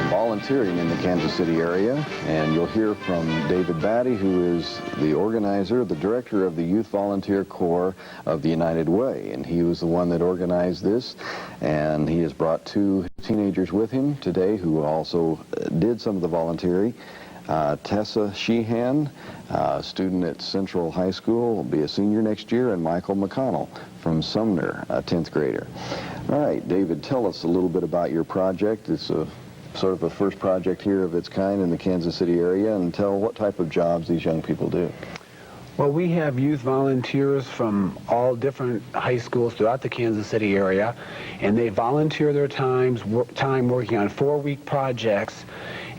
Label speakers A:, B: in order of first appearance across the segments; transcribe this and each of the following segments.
A: volunteering in the Kansas City area, and you'll hear from David Battey, who is the organizer, the director of the Youth Volunteer Corps of the United Way, and he was the one that organized this, and he has brought two teenagers with him today who also did some of the volunteering. Tessa Sheehan, a student at Central High School, will be a senior next year, and Michael McConnell from Sumner, a 10th grader. All right, David, tell us a little bit about your project. It's a sort of a first project here of its kind in the Kansas City area, and tell what type of jobs these young people do.
B: Well, we have youth volunteers from all different high schools throughout the Kansas City area, and they volunteer their time working on 4-week projects,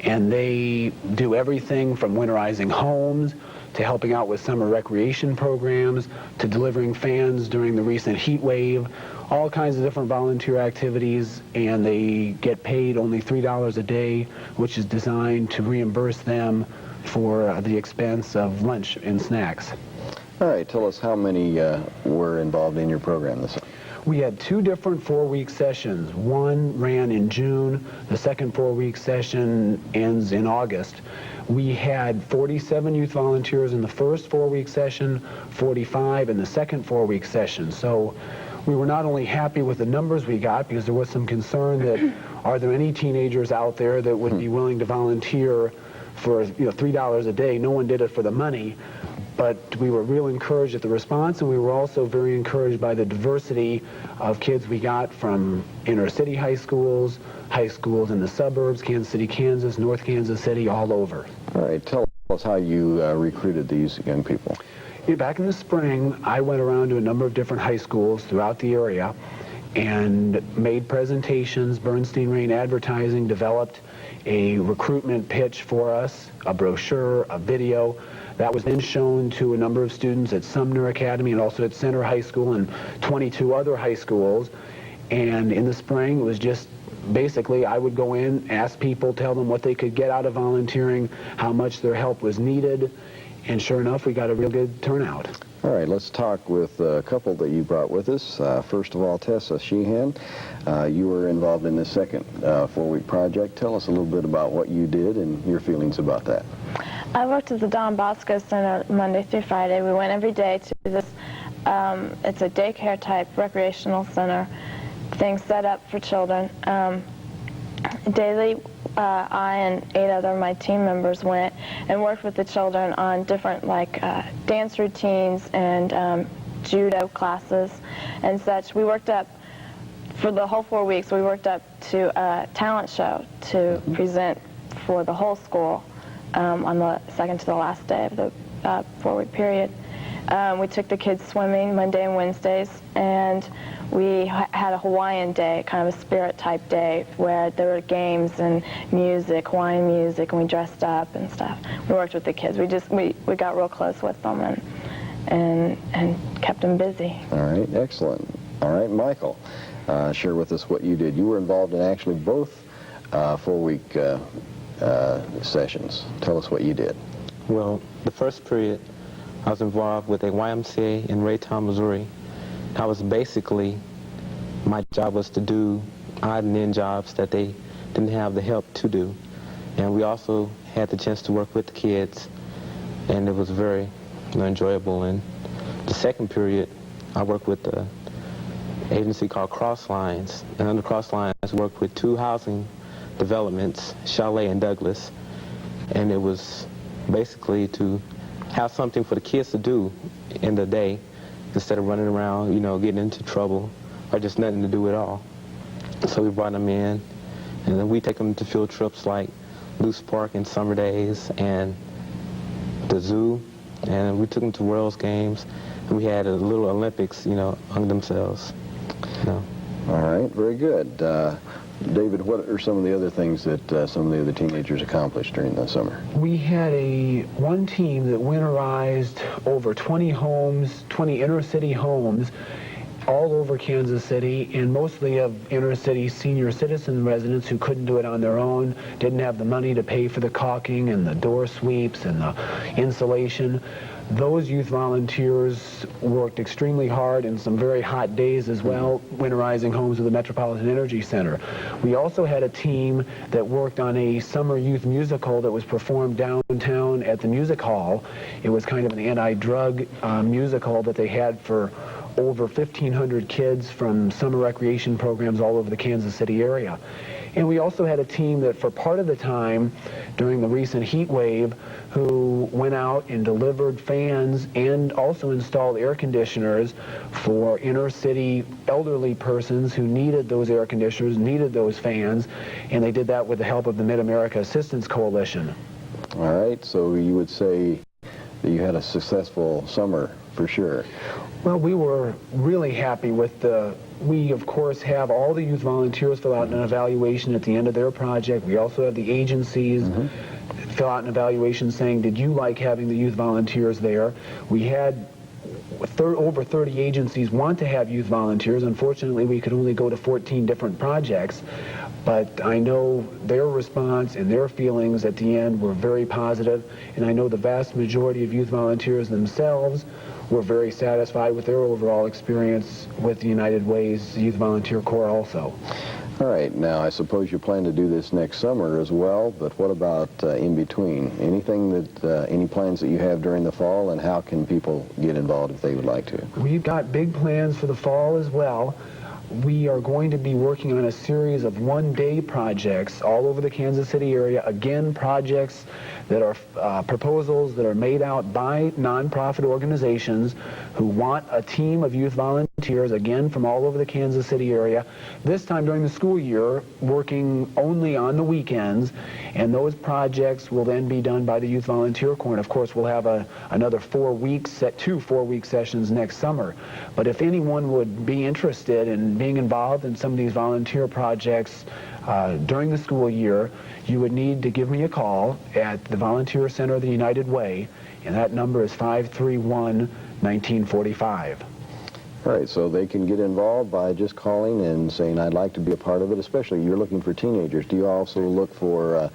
B: and they do everything from winterizing homes to helping out with summer recreation programs to delivering fans during the recent heat wave, all kinds of different volunteer activities, and they get paid only $3 a day, which is designed to reimburse them for the expense of lunch and snacks.
A: All right, tell us how many were involved in your program this summer.
B: We had 2 different 4-week sessions. One ran in June. The second 4-week session ends in August. We had 47 youth volunteers in the first 4-week session, 45 in the second 4-week session. So we were not only happy with the numbers we got, because there was some concern that are there any teenagers out there that would be willing to volunteer for $3 a day. No one did it for the money. But we were real encouraged at the response, and we were also very encouraged by the diversity of kids we got from inner city high schools in the suburbs, Kansas City, Kansas, North Kansas City, all over.
A: All right, tell us how you recruited these young people.
B: Back in the spring, I went around to a number of different high schools throughout the area and made presentations. Bernstein Rain Advertising developed a recruitment pitch for us, a brochure, a video. That was then shown to a number of students at Sumner Academy and also at Center High School and 22 other high schools. And in the spring, it was just basically I would go in, ask people, tell them what they could get out of volunteering, how much their help was needed, and sure enough, we got a real good turnout.
A: All right, let's talk with a couple that you brought with us. First of all, Tessa Sheehan, you were involved in the second 4-week project. Tell us a little bit about what you did and your feelings about that.
C: I worked at the Don Bosco Center Monday through Friday. We went every day to this, it's a daycare type recreational center thing set up for children. Daily, I and 8 other of my team members went and worked with the children on different dance routines and judo classes and such. We worked up, for the whole 4 weeks, we worked up to a talent show to present for the whole school. On the second to the last day of the 4-week period. We took the kids swimming Monday and Wednesdays, and we had a Hawaiian day, kind of a spirit type day, where there were games and music, Hawaiian music, and we dressed up and stuff. We worked with the kids. We got real close with them and kept them busy.
A: All right, excellent. All right, Michael, share with us what you did. You were involved in actually both 4-week sessions. Tell us what you did.
D: Well, the first period, I was involved with a YMCA in Raytown, Missouri. I was basically, my job was to do odd and end jobs that they didn't have the help to do. And we also had the chance to work with the kids, and it was very enjoyable. And the second period, I worked with the agency called Crosslines. And under Crosslines, I worked with 2 housing developments, Chalet and Douglas, and it was basically to have something for the kids to do in the day instead of running around, getting into trouble or just nothing to do at all. So we brought them in, and then we take them to field trips like Loose Park and Summer Days and the zoo, and we took them to World's Games, and we had a little Olympics, among themselves.
A: All right, very good. David, what are some of the other things that some of the other teenagers accomplished during the summer?
B: We had one team that winterized over 20 homes, 20 inner city homes, all over Kansas City, and mostly of inner city senior citizen residents who couldn't do it on their own, didn't have the money to pay for the caulking and the door sweeps and the insulation. Those youth volunteers worked extremely hard in some very hot days as well, winterizing homes with the Metropolitan Energy Center. We also had a team that worked on a summer youth musical that was performed downtown at the music hall. It was kind of an anti-drug musical that they had for over 1,500 kids from summer recreation programs all over the Kansas City area. And we also had a team that for part of the time during the recent heat wave who went out and delivered fans and also installed air conditioners for inner city elderly persons who needed those air conditioners, needed those fans, and they did that with the help of the Mid-America Assistance Coalition.
A: All right, so you would say that you had a successful summer for sure.
B: Well, we were really happy with we of course have all the youth volunteers fill out an evaluation at the end of their project. We also have the agencies fill out an evaluation saying, did you like having the youth volunteers there? We had over 30 agencies want to have youth volunteers. Unfortunately, we could only go to 14 different projects. But I know their response and their feelings at the end were very positive, and I know the vast majority of youth volunteers themselves were very satisfied with their overall experience with the United Way's Youth Volunteer Corps also.
A: All right, now I suppose you plan to do this next summer as well, but what about in between? Anything that, any plans that you have during the fall, and how can people get involved if they would like to?
B: We've got big plans for the fall as well. We are going to be working on a series of one-day projects all over the Kansas City area. Again, projects that are proposals that are made out by nonprofit organizations who want a team of youth volunteers, again, from all over the Kansas City area, this time during the school year, working only on the weekends, and those projects will then be done by the Youth Volunteer Corps. And of course, we'll have another 4 weeks, two 4-week sessions next summer. But if anyone would be interested in being involved in some of these volunteer projects during the school year, you would need to give me a call at the Volunteer Center of the United Way, and that number is 531-1945.
A: All right, so they can get involved by just calling and saying, I'd like to be a part of it, especially you're looking for teenagers. Do you also look for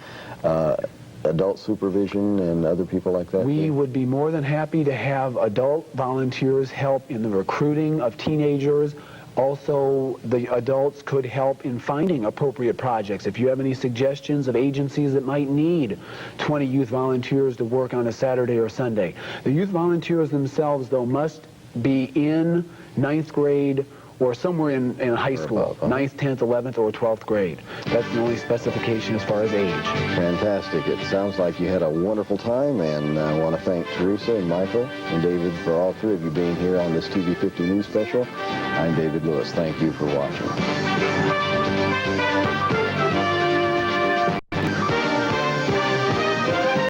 A: adult supervision and other people like that?
B: We would be more than happy to have adult volunteers help in the recruiting of teenagers. Also, the adults could help in finding appropriate projects. If you have any suggestions of agencies that might need 20 youth volunteers to work on a Saturday or Sunday. The youth volunteers themselves, though, must be in 9th grade or somewhere in high school, 9th, 10th, 11th, or 12th grade. That's the only specification as far as age.
A: Fantastic. It sounds like you had a wonderful time, and I want to thank Teresa and Michael and David for all three of you being here on this TV 50 News Special. I'm David Lewis. Thank you for watching.